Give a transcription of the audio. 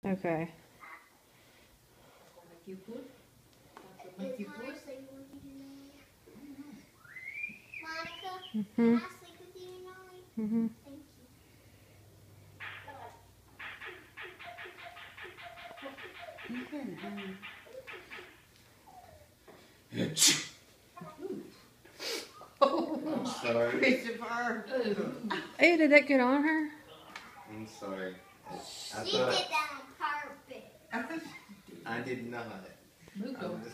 Okay. Make you put? Make you put? Monica, Mhm. can I sleep with you tonight? Mhm. Thank you. You can, I'm sorry. Christopher. Hey, did that get on her? I'm sorry. She did that on purpose. I did not. Move I over. was